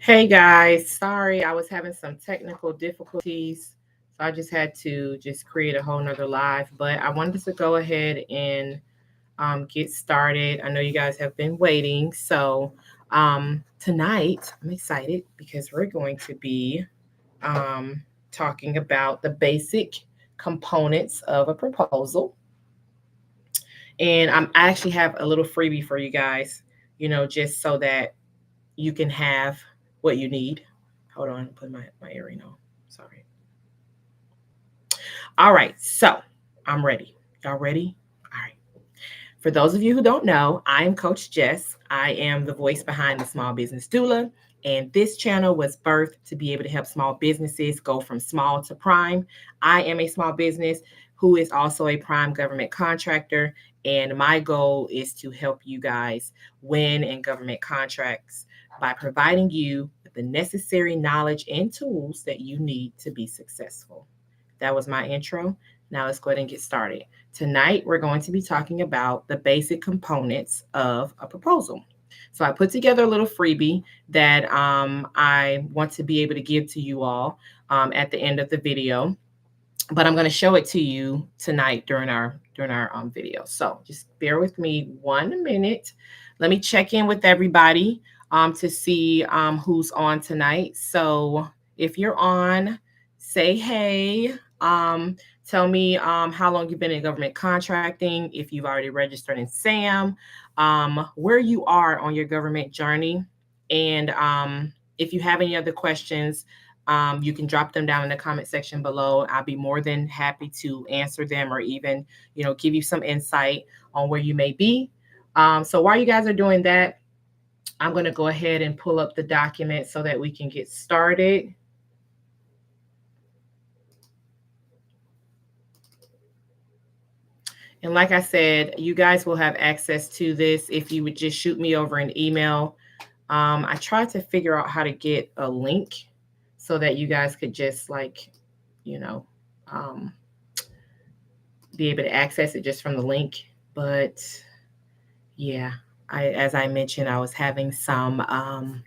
Hey guys, sorry, I was having some technical difficulties. So I just had to just create a whole nother live, but I wanted to go ahead and get started. I know you guys have been waiting. So tonight I'm excited because we're going to be talking about the basic components of a proposal. And I actually have a little freebie for you guys, just so that you can have what you need. Hold on, put my earring on. Sorry. All right, so I'm ready. Y'all ready? All right. For those of you who don't know, I am Coach Jess. I am the voice behind the Small Business Doula, and this channel was birthed to be able to help small businesses go from small to prime. I am a small business who is also a prime government contractor, and my goal is to help you guys win in government contracts by providing you with the necessary knowledge and tools that you need to be successful. That was my intro. Now let's go ahead and get started. Tonight, we're going to be talking about the basic components of a proposal. So I put together a little freebie that I want to be able to give to you all at the end of the video, but I'm going to show it to you tonight during our video. So just bear with me 1 minute. Let me check in with everybody to see who's on tonight. So if you're on, say hey. Tell me how long you've been in government contracting, if you've already registered in SAM, where you are on your government journey. And if you have any other questions, you can drop them down in the comment section below. I'll be more than happy to answer them or even, give you some insight on where you may be. So while you guys are doing that, I'm going to go ahead and pull up the document so that we can get started. And like I said, you guys will have access to this if you would just shoot me over an email. I tried to figure out how to get a link so that you guys could just be able to access it just from the link. But yeah, as I mentioned, I was having some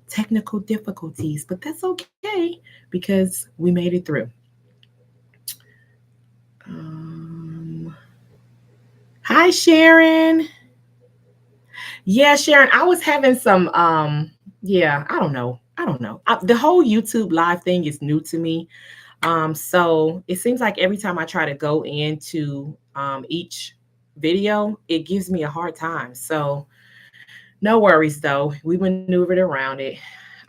technical difficulties, but that's okay because we made it through. Hi, Sharon. Yeah, Sharon, I was having some yeah, I don't know. The whole YouTube live thing is new to me. So it seems like every time I try to go into each video, it gives me a hard time. So no worries though. We maneuvered around it.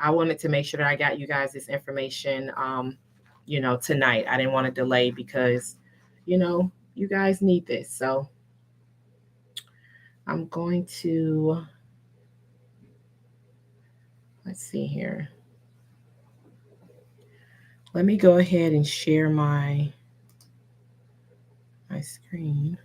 I wanted to make sure that I got you guys this information tonight. I didn't want to delay because you guys need this. So I'm going to, let's see here. Let me go ahead and share my screen.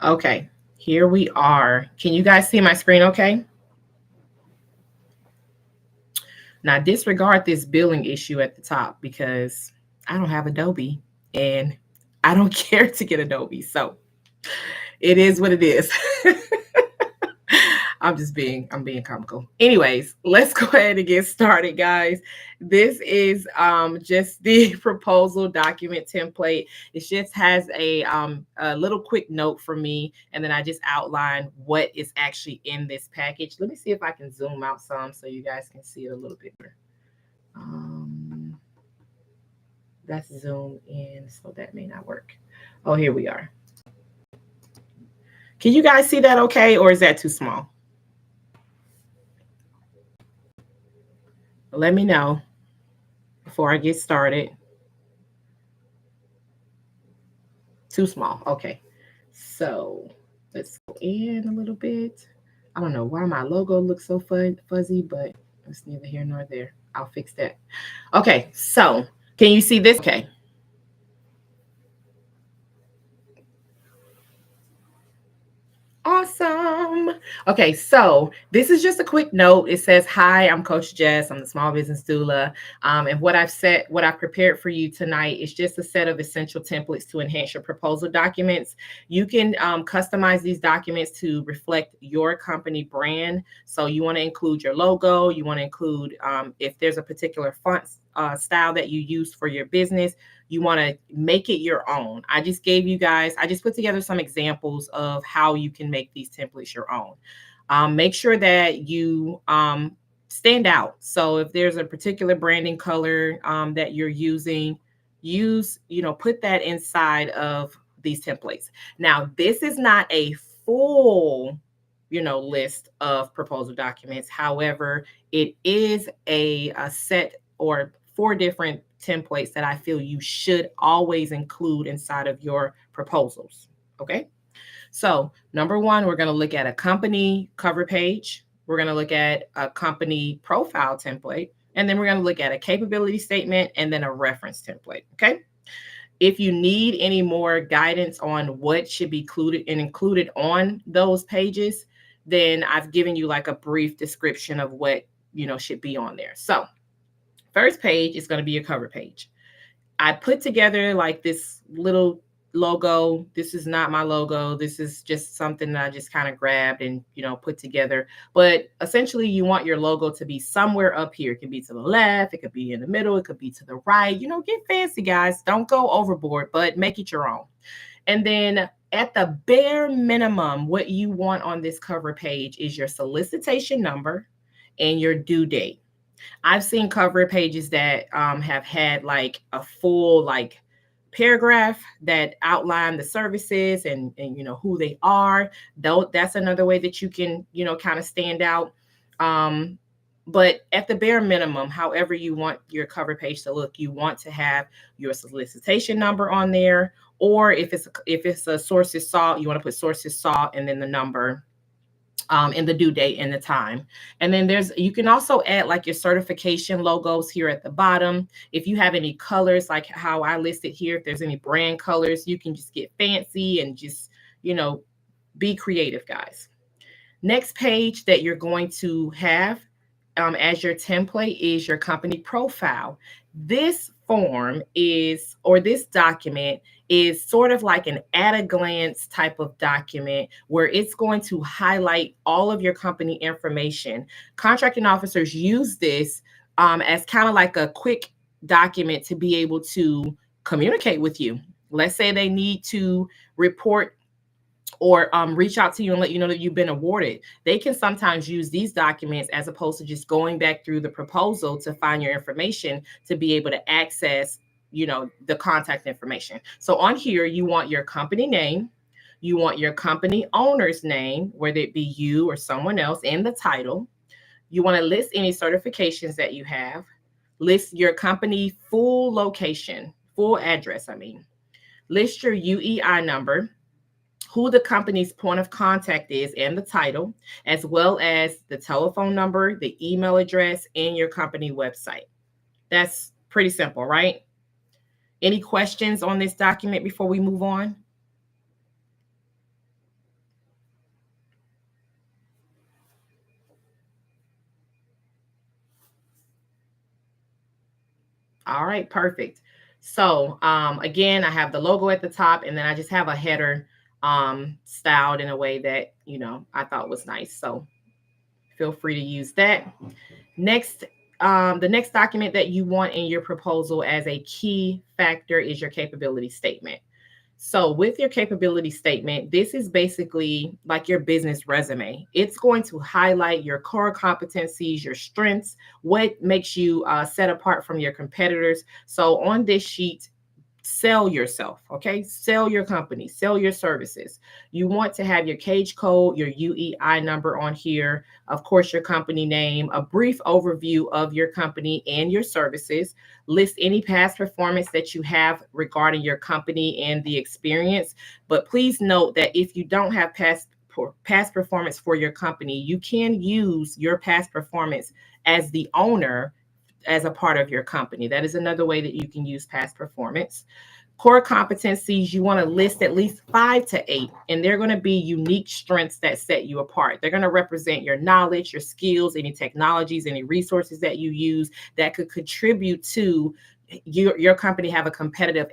Okay, here we are. Can you guys see my screen okay? Now disregard this billing issue at the top because I don't have Adobe and I don't care to get Adobe. So it is what it is. I'm being comical. Anyways, let's go ahead and get started, guys. This is just the proposal document template. It just has a little quick note from me, and then I just outline what is actually in this package. Let me see if I can zoom out some so you guys can see it a little bit better. That's zoom in, so that may not work. Oh, here we are. Can you guys see that okay, or is that too small? Let me know before I get started. Too small. Okay. So let's go in a little bit. I don't know why my logo looks so fuzzy, but it's neither here nor there. I'll fix that. Okay. So can you see this? Okay. Awesome. Okay, so this is just a quick note. It says, "Hi, I'm Coach Jess. I'm the small business doula." And what I've prepared for you tonight is just a set of essential templates to enhance your proposal documents. You can customize these documents to reflect your company brand. So you want to include your logo. You want to include if there's a particular font style that you use for your business. You want to make it your own. I just put together some examples of how you can make these templates your own. Make sure that you stand out. So if there's a particular branding color that you're using, put that inside of these templates. Now, this is not a full, list of proposal documents. However, it is a set or 4 different templates that I feel you should always include inside of your proposals. Okay. So, number one, we're going to look at a company cover page. We're going to look at a company profile template. And then we're going to look at a capability statement and then a reference template. Okay. If you need any more guidance on what should be included on those pages, then I've given you like a brief description of what, should be on there. So, first page is going to be a cover page. I put together like this little logo. This is not my logo. This is just something that I just kind of grabbed and, put together. But essentially, you want your logo to be somewhere up here. It can be to the left. It could be in the middle. It could be to the right. Get fancy, guys. Don't go overboard, but make it your own. And then at the bare minimum, what you want on this cover page is your solicitation number and your due date. I've seen cover pages that have had like a full like paragraph that outline the services and who they are. Though that's another way that you can kind of stand out. But at the bare minimum, however you want your cover page to look, you want to have your solicitation number on there, or if it's a sources sought, you want to put sources sought and then the number. And the due date and the time. And then you can also add like your certification logos here at the bottom. If you have any colors, like how I listed here, if there's any brand colors, you can just get fancy and just, be creative, guys. Next page that you're going to have as your template is your company profile. This this document is sort of like an at a glance type of document where it's going to highlight all of your company information. Contracting officers use this as kind of like a quick document to be able to communicate with you. Let's say they need to report or reach out to you and let you know that you've been awarded. They can sometimes use these documents as opposed to just going back through the proposal to find your information to be able to access, the contact information. So on here, you want your company name, you want your company owner's name, whether it be you or someone else, and the title. You want to list any certifications that you have, list your company full location, full address, list your UEI number, who the company's point of contact is and the title, as well as the telephone number, the email address, and your company website. That's pretty simple, right? Any questions on this document before we move on? All right, perfect. So again, I have the logo at the top, and then I just have a header styled in a way that, I thought was nice. So feel free to use that. Next, the next document that you want in your proposal as a key factor is your capability statement. So with your capability statement, this is basically like your business resume. It's going to highlight your core competencies, your strengths, what makes you set apart from your competitors. So on this sheet, sell yourself, okay? Sell your company, sell your services. You want to have your cage code, your UEI number on here, of course, your company name, a brief overview of your company and your services, list any past performance that you have regarding your company and the experience. But please note that if you don't have past performance for your company, you can use your past performance as the owner as a part of your company. That is another way that you can use past performance. Core competencies, you want to list at least 5 to 8, and they're going to be unique strengths that set you apart. They're going to represent your knowledge, your skills, any technologies, any resources that you use that could contribute to your company have a competitive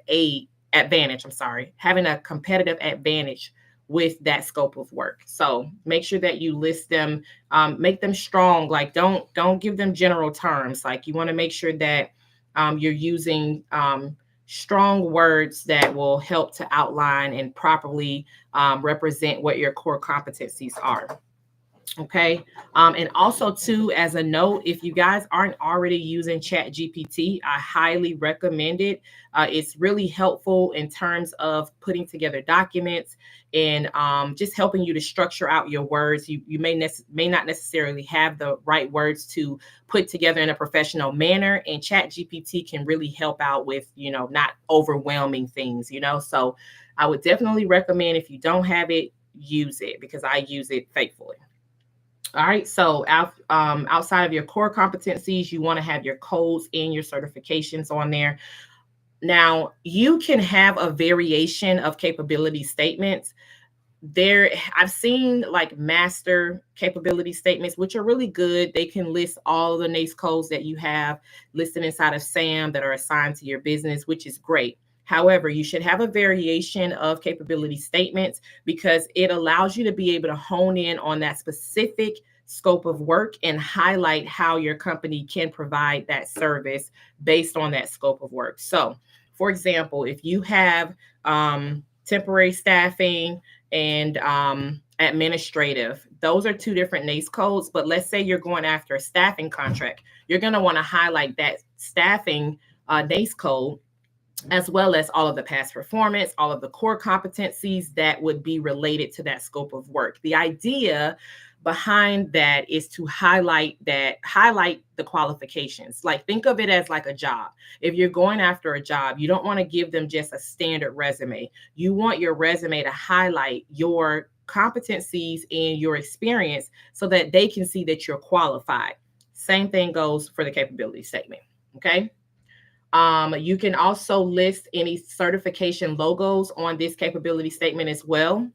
advantage. I'm sorry, having a competitive advantage with that scope of work. So make sure that you list them, make them strong. Like don't give them general terms. Like you want to make sure that you're using strong words that will help to outline and properly represent what your core competencies are. Okay. And also, too, as a note, if you guys aren't already using Chat GPT, I highly recommend it. It's really helpful in terms of putting together documents and just helping you to structure out your words. You may not necessarily have the right words to put together in a professional manner, and Chat GPT can really help out with, not overwhelming things, So I would definitely recommend, if you don't have it, use it, because I use it faithfully. All right. So outside of your core competencies, you want to have your codes and your certifications on there. Now, you can have a variation of capability statements. I've seen like master capability statements, which are really good. They can list all of the NACE codes that you have listed inside of SAM that are assigned to your business, which is great. However, you should have a variation of capability statements because it allows you to be able to hone in on that specific scope of work and highlight how your company can provide that service based on that scope of work. So, for example, if you have temporary staffing and administrative, those are two different NACE codes. But let's say you're going after a staffing contract, you're going to want to highlight that staffing NACE code, as well as all of the past performance, all of the core competencies that would be related to that scope of work. The idea behind that is to highlight the qualifications. Like, think of it as like a job. If you're going after a job, you don't want to give them just a standard resume. You want your resume to highlight your competencies and your experience so that they can see that you're qualified. Same thing goes for the capability statement. Okay. You can also list any certification logos on this capability statement as well.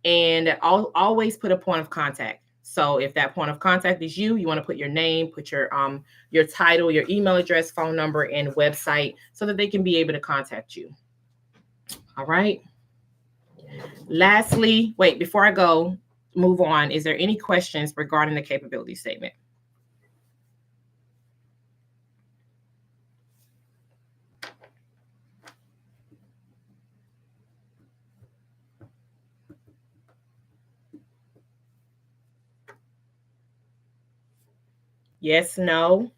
And I'll always put a point of contact. So if that point of contact is you want to put your name, put your title, your email address, phone number, and website so that they can be able to contact you. All right. Lastly, before I move on, is there any questions regarding the capability statement? Yes, no?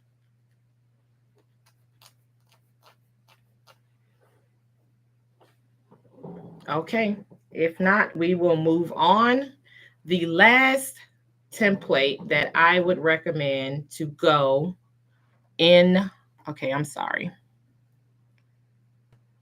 Okay. If not, we will move on. The last template that I would recommend to go in, okay, I'm sorry.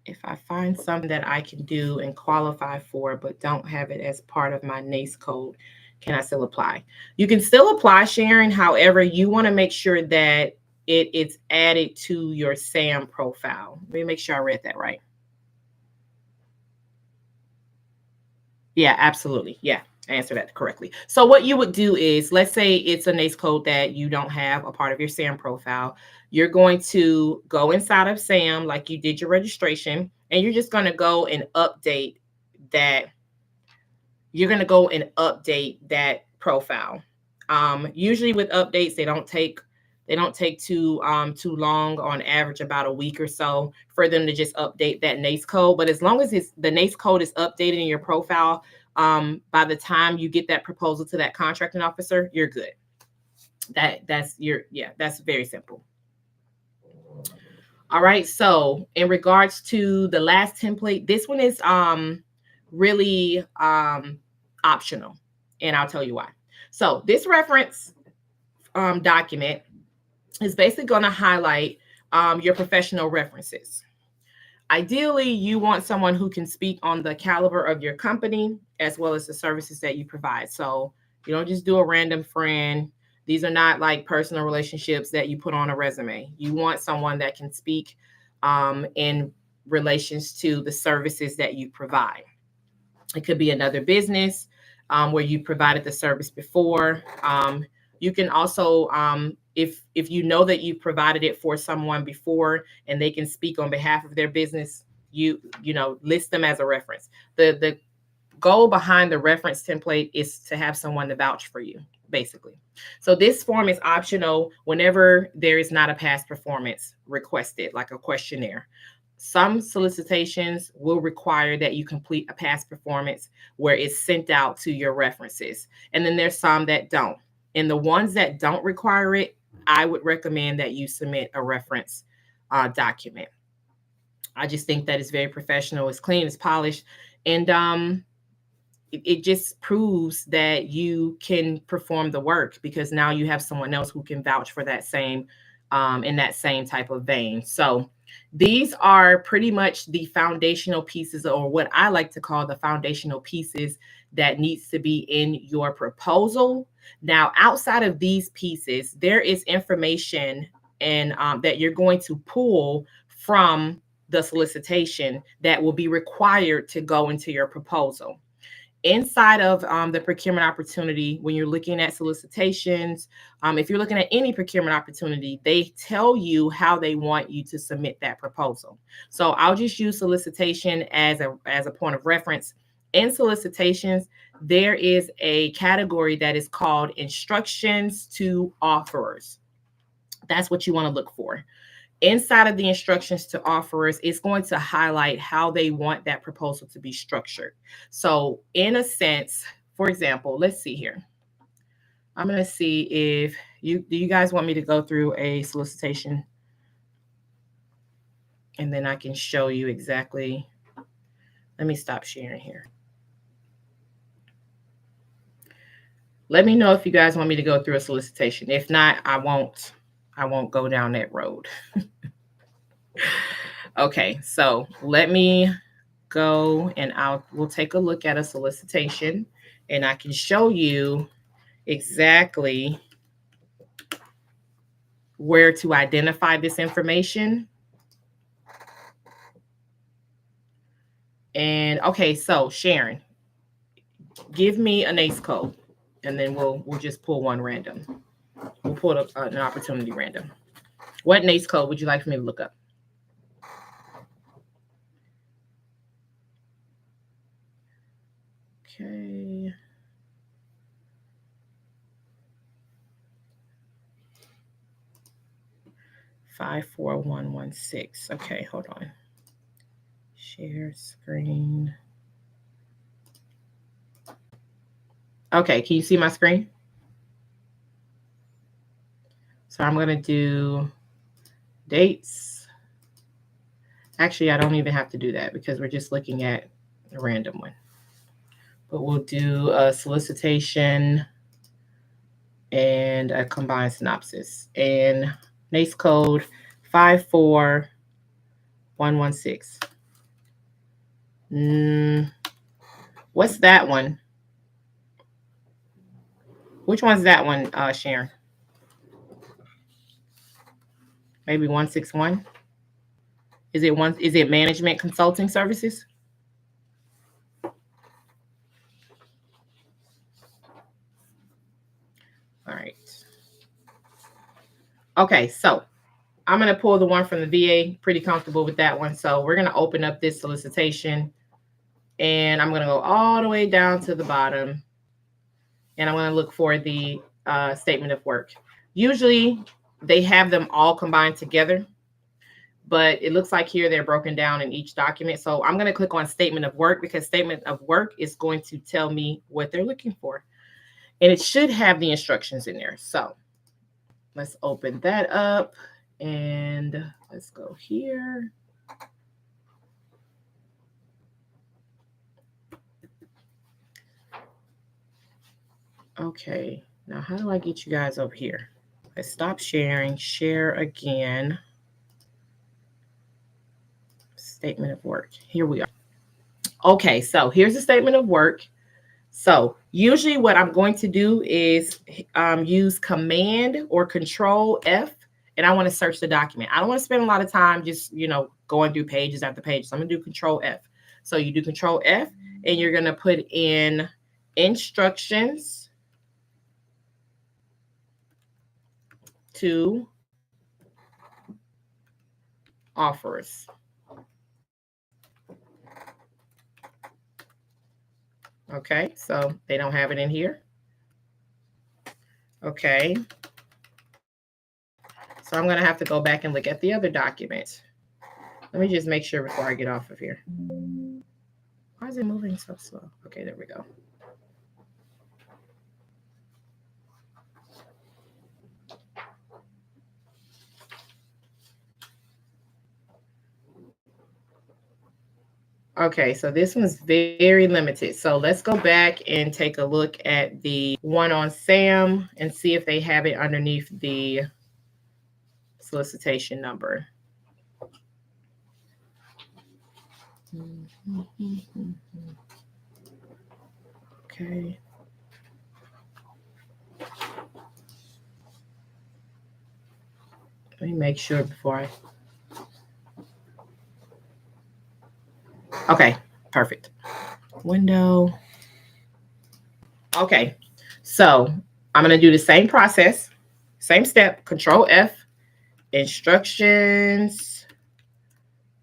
If I find something that I can do and qualify for, but don't have it as part of my NACE code, can I still apply? You can still apply, Sharon. However, you want to make sure that it's added to your SAM profile. Let me make sure I read that right. Yeah, absolutely. Yeah, answer that correctly. So what you would do is, let's say it's a NACE code that you don't have a part of your SAM profile. You're going to go inside of SAM like you did your registration, and you're just going to go and update that. You're going to go and update that profile. Usually with updates, they don't take too long, on average about a week or so for them to just update that NACE code. But as long as the NACE code is updated in your profile, by the time you get that proposal to that contracting officer, you're good. That's very simple. All right. So in regards to the last template, this one is really optional, and I'll tell you why. So this reference document is basically going to highlight your professional references. Ideally, you want someone who can speak on the caliber of your company as well as the services that you provide. So you don't just do a random friend. These are not like personal relationships that you put on a resume. You want someone that can speak and relations to the services that you provide. It could be another business where you provided the service before. You can also, if you know that you provided it for someone before and they can speak on behalf of their business, you know, list them as a reference. The goal behind the reference template is to have someone to vouch for you, basically. So this form is optional whenever there is not a past performance requested, like a questionnaire. Some solicitations will require that you complete a past performance where it's sent out to your references. And then there's some that don't. And the ones that don't require it, I would recommend that you submit a reference document. I just think that it's very professional, it's clean, it's polished, and it just proves that you can perform the work because now you have someone else who can vouch for that same in that same type of vein. So these are pretty much the foundational pieces, or what I like to call the foundational pieces that needs to be in your proposal. Now, outside of these pieces, there is information and that you're going to pull from the solicitation that will be required to go into your proposal. Inside of the procurement opportunity, when you're looking at solicitations, if you're looking at any procurement opportunity, they tell you how they want you to submit that proposal. So I'll just use solicitation as a point of reference. In solicitations, there is a category that is called instructions to offerers. That's what you want to look for. Inside of the instructions to offerers, it's going to highlight how they want that proposal to be structured. So in a sense, for example, let's see here. I'm going to see if do you guys want me to go through a solicitation? And then I can show you exactly. Let me stop sharing here. Let me know if you guys want me to go through a solicitation. If not, I won't go down that road. Okay, so let me go and we'll take a look at a solicitation and I can show you exactly where to identify this information. And okay, so Sharon, give me an ACE code and then we'll just pull one random. We'll pull an opportunity random. What NACE code would you like for me to look up? Okay. Five 54116. Okay, hold on. Share screen. Okay, can you see my screen? So I'm going to do dates. Actually, I don't even have to do that because we're just looking at a random one. But we'll do a solicitation and a combined synopsis. And NACE code 54116. What's that one? Which one's that one, Sharon? Maybe 161? Is it management consulting services? All right. Okay, so I'm going to pull the one from the VA. Pretty comfortable with that one. So we're going to open up this solicitation and I'm going to go all the way down to the bottom and I'm going to look for the statement of work. Usually they have them all combined together, but it looks like here they're broken down in each document. So I'm going to click on statement of work because statement of work is going to tell me what they're looking for. And it should have the instructions in there. So let's open that up and let's go here. Okay, now how do I get you guys over here? Let's stop sharing, share again. Statement of work. Here we are. Okay, so here's the statement of work. So usually what I'm going to do is use Command or Control F and I want to search the document. I don't want to spend a lot of time just, going through pages after page. So I'm going to do Control F. So you do Control F, and you're going to put in instructions to offers. Okay, so they don't have it in here. Okay. So I'm going to have to go back and look at the other document. Let me just make sure before I get off of here. Why is it moving so slow? Okay, there we go. Okay, so this one's very limited. So let's go back and take a look at the one on SAM and see if they have it underneath the solicitation number. Okay. Let me make sure before I... Okay, perfect. Window. Okay, so I'm going to do the same process, same step, Control F, instructions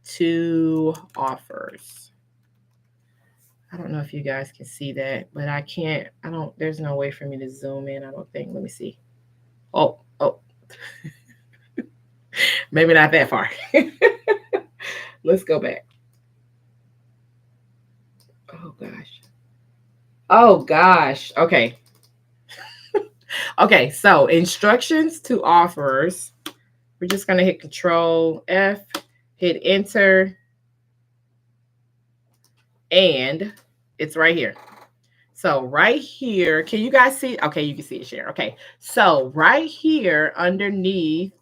to offers. I don't know if you guys can see that, but I can't, there's no way for me to zoom in, I don't think. Let me see. Oh. Maybe not that far. Let's go back. Oh gosh. Okay. Okay, so instructions to offers. We're just going to hit Control F, hit enter, and it's right here. So right here, can you guys see? Okay, you can see it, share. Okay, so right here underneath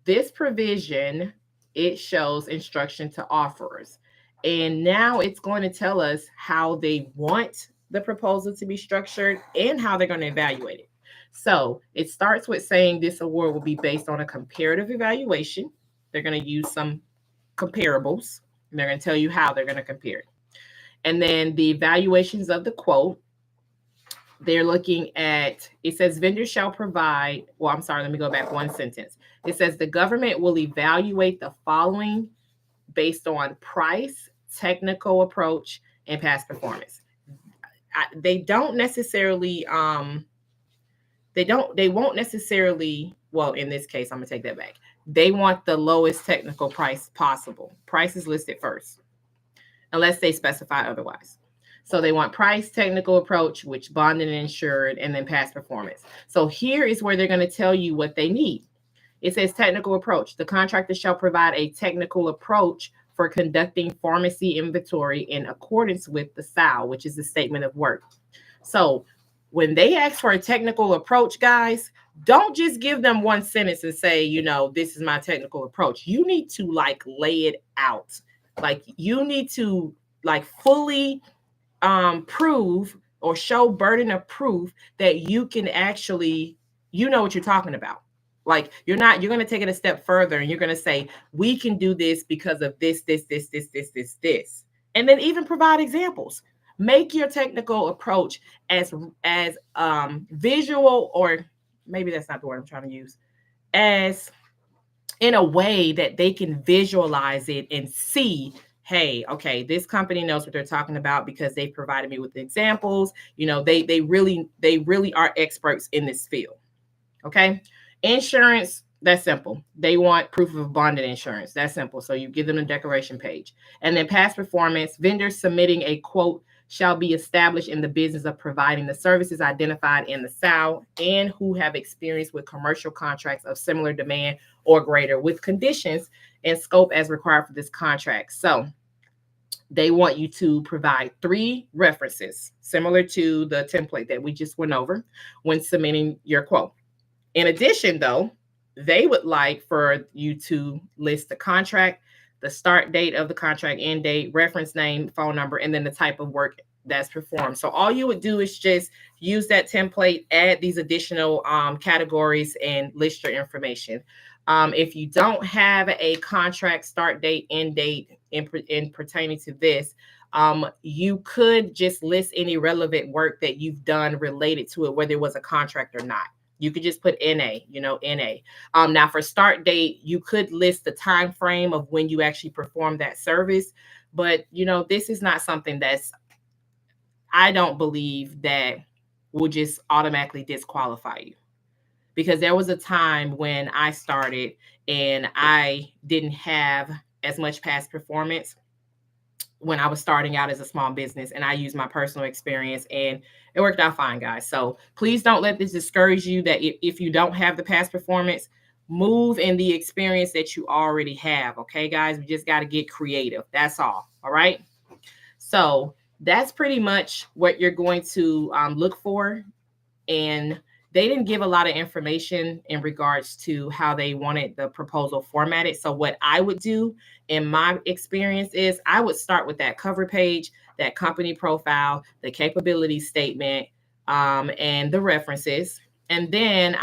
this provision, it shows instruction to offers. And now it's going to tell us how they want the proposal to be structured and how they're going to evaluate it. So it starts with saying this award will be based on a comparative evaluation. They're going to use some comparables, and they're going to tell you how they're going to compare it. And then the evaluations of the quote, they're looking at, it says vendors shall provide, well, I'm sorry, let me go back one sentence. It says the government will evaluate the following based on price, technical approach, and past performance. They won't necessarily, well, in this case, I'm gonna take that back. They want the lowest technical price possible. Price is listed first, unless they specify otherwise. So they want price, technical approach, which bonded and insured, and then past performance. So here is where they're going to tell you what they need. It says technical approach. The contractor shall provide a technical approach for conducting pharmacy inventory in accordance with the SAL, which is the statement of work. So when they ask for a technical approach, guys, don't just give them one sentence and say, this is my technical approach. You need to lay it out. You need to fully prove or show burden of proof that you can actually, know what you're talking about. You're going to take it a step further and you're going to say, we can do this because of this. And then even provide examples. Make your technical approach as visual, or maybe that's not the word I'm trying to use, as in a way that they can visualize it and see, hey, okay, this company knows what they're talking about because they provided me with examples. They really are experts in this field. Okay. Insurance, that's simple. They want proof of bonded insurance. That's simple. So you give them a declaration page. And then past performance, vendors submitting a quote shall be established in the business of providing the services identified in the SAL and who have experience with commercial contracts of similar demand or greater with conditions and scope as required for this contract. So they want you to provide 3 references similar to the template that we just went over when submitting your quote. In addition, though, they would like for you to list the contract, the start date of the contract, end date, reference name, phone number, and then the type of work that's performed. So all you would do is just use that template, add these additional categories, and list your information. If you don't have a contract start date, end date in pertaining to this, you could just list any relevant work that you've done related to it, whether it was a contract or not. You could just put NA, NA. Now for start date, you could list the time frame of when you actually perform that service. But, this is not something I don't believe that will just automatically disqualify you. Because there was a time when I started and I didn't have as much past performance when I was starting out as a small business, and I used my personal experience and it worked out fine, guys. So please don't let this discourage you that if you don't have the past performance, move in the experience that you already have. Okay, guys, we just got to get creative. That's all. All right. So that's pretty much what you're going to look for. And they didn't give a lot of information in regards to how they wanted the proposal formatted. So what I would do in my experience is I would start with that cover page, that company profile, the capability statement, and the references. And then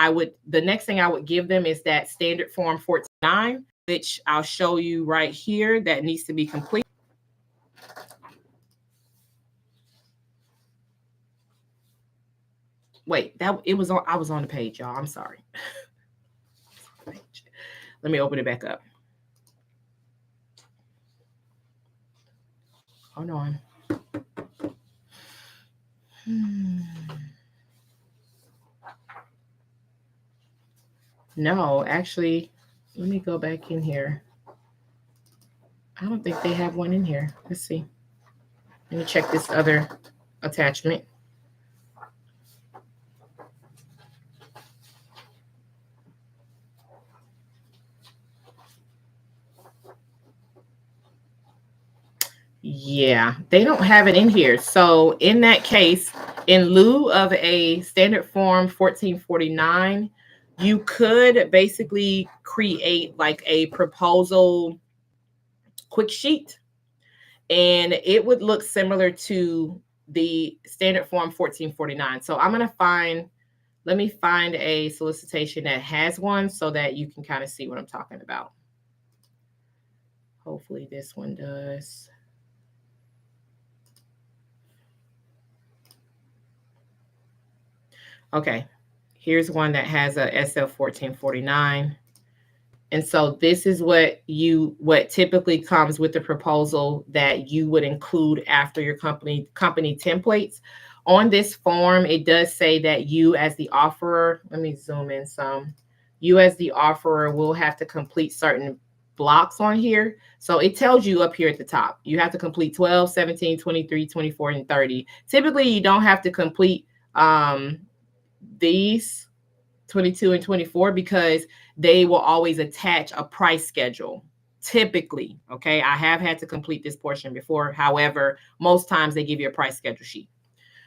the next thing I would give them is that standard form 49, which I'll show you right here, that needs to be complete. Wait, I was on the page, y'all. I'm sorry. Let me open it back up. Hold on. No, actually, let me go back in here. I don't think they have one in here. Let's see. Let me check this other attachment. Yeah, they don't have it in here. So in that case, in lieu of a standard form 1449, you could basically create like a proposal quick sheet, and it would look similar to the standard form 1449. So let me find a solicitation that has one so that you can kind of see what I'm talking about. Hopefully this one does. Okay, here's one that has a SF 1449. And so this is what typically comes with the proposal that you would include after your company templates. On this form, it does say that you as the offerer, let me zoom in some, you as the offerer will have to complete certain blocks on here. So it tells you up here at the top, you have to complete 12, 17, 23, 24, and 30. Typically, you don't have to complete these 22 and 24 because they will always attach a price schedule. Typically, okay, I have had to complete this portion before. However, most times they give you a price schedule sheet.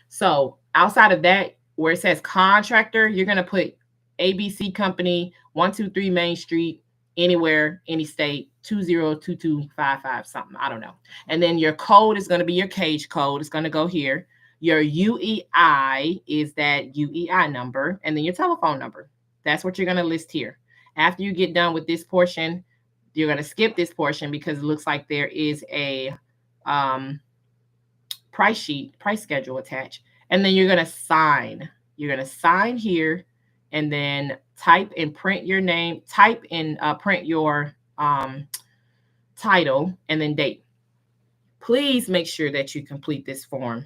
So outside of that, where it says contractor, you're going to put ABC Company, 123 Main Street, anywhere, any state, 202255, something. I don't know. And then your code is going to be your cage code. It's going to go here. Your UEI is that UEI number, and then your telephone number. That's what you're going to list here. After you get done with this portion, you're going to skip this portion because it looks like there is a price schedule attached. And then you're going to sign. You're going to sign here and then type and print your name, type and print your title and then date. Please make sure that you complete this form.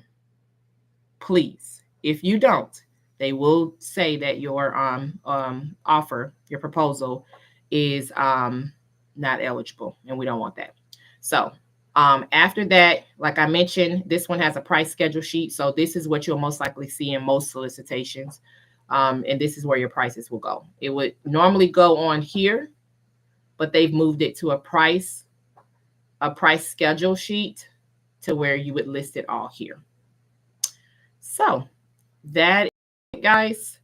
Please. If you don't, they will say that your offer, your proposal is not eligible, and we don't want that. So after that, like I mentioned, this one has a price schedule sheet. So this is what you'll most likely see in most solicitations. And this is where your prices will go. It would normally go on here, but they've moved it to a price schedule sheet to where you would list it all here. So that, guys,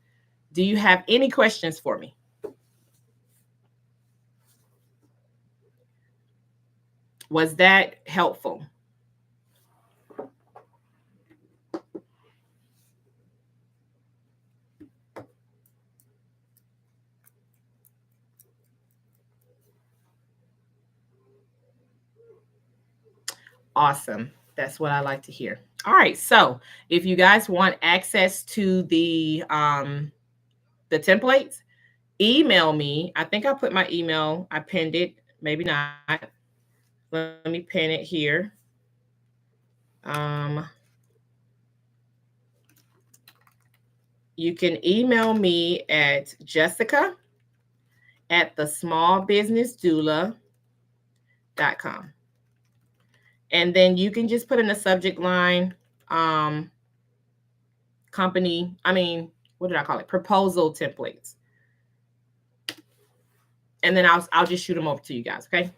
do you have any questions for me? Was that helpful? Awesome. That's what I like to hear. All right. So if you guys want access to the templates, email me. I think I put my email, I pinned it, maybe not. Let me pin it here. You can email me at Jessica at thesmallbusinessdoula.com. And then you can just put in the subject line, company, what did I call it? Proposal templates. And then I'll just shoot them over to you guys, okay?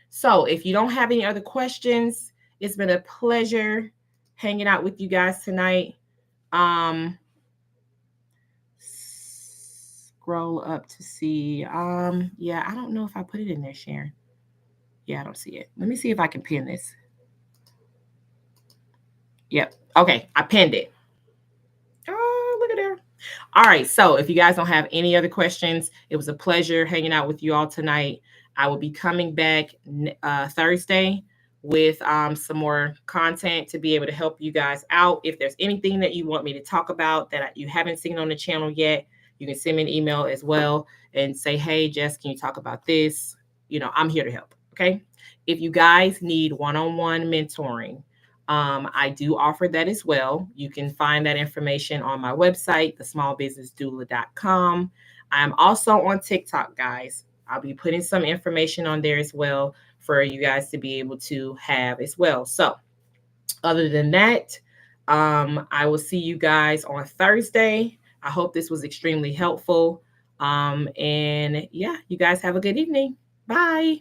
So if you don't have any other questions, it's been a pleasure hanging out with you guys tonight. Scroll up to see. Yeah, I don't know if I put it in there, Sharon. Yeah, I don't see it. Let me see if I can pin this. Yep. Okay, I pinned it. Oh, look at there. All right. So if you guys don't have any other questions, it was a pleasure hanging out with you all tonight. I will be coming back Thursday with some more content to be able to help you guys out. If there's anything that you want me to talk about that you haven't seen on the channel yet, you can send me an email as well and say, hey, Jess, can you talk about this? I'm here to help. Okay. If you guys need one-on-one mentoring, I do offer that as well. You can find that information on my website, thesmallbusinessdoula.com. I'm also on TikTok, guys. I'll be putting some information on there as well for you guys to be able to have as well. So other than that, I will see you guys on Thursday. I hope this was extremely helpful. And yeah, you guys have a good evening. Bye.